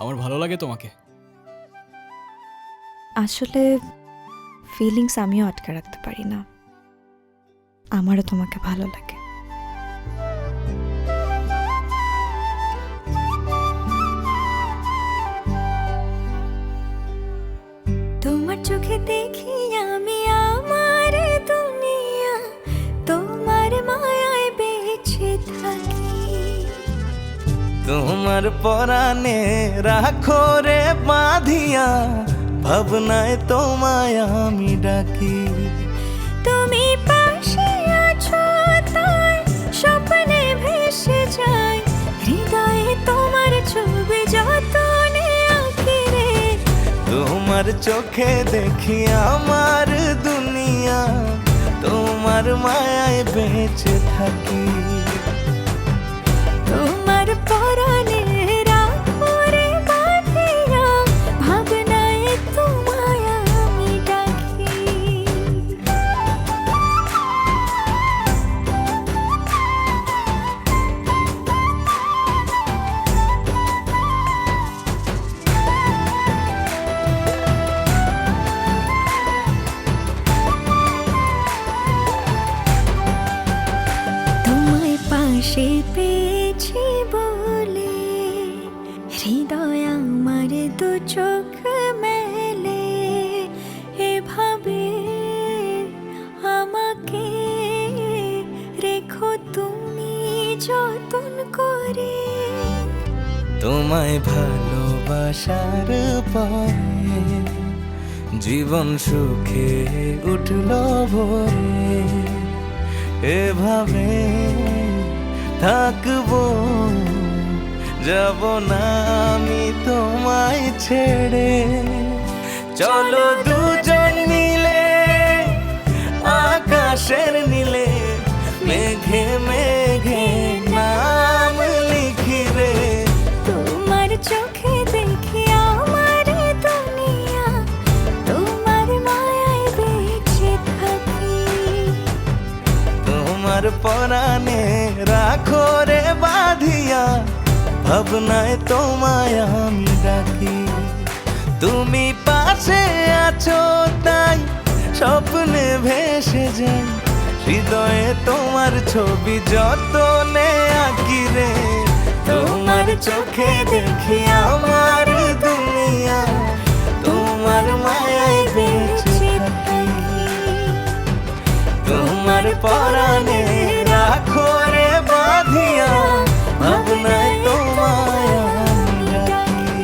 আমার ভালো লাগে তোমাকে। আসলে ফিলিংস আমিও আটকে রাখতে পারি না, আমারও তোমাকে ভালো লাগে। তোমার চোখে দেখি আমি আমার দুনিয়া, তোমার মায়ায় বেঁচে থাকি। তোমার পরাণে রাখো রে বাঁধিয়া, ভাবনায় তোমায় আমি ডাকি। তুমি পাশে আছো তাই স্বপ্নে ভেসে যায়, হৃদয়ে তোমার ছবি যতনে আঁকি রে। তোমার চোখে দেখি আমার দুনিয়া, তোমার মায়ায় বেঁচে থাকি। তোমার পরাণে রাখো রে বাঁধিয়া, ভাবনায় তোমায় আমি ডাকি। তোমায় পাশে পেয়েছি বলে হৃদয় আমার দু চোখ মেলে, এভাবে আমাকে রেখো তুমি যতন করে। তোমায় ভালোবাসার পরে জীবন সুখে উঠল ভরে, এভাবে থাকবো, যাব না আমি তোমায় ছেড়ে। চলো দুজন মিলে আকাশের নীলে, মেঘে মেঘে নাম লিখি রে। তোমার চোখে দেখি আমার দুনিয়া, তোমার মায়ায় বেঁচে থাকি। তোমার পরাণে রাখো রে বাঁধিয়া, ভাবনায় তোমায় আমি ডাকি। তুমি পাশে আছো তাই স্বপ্নে ভেসে যাই, হৃদয়ে তোমার ছবি যতনে আঁকি রে। তোমার চোখে দেখি আমার দুনিয়া, তোমার মায়ায় বেঁচে থাকি। তোমার পর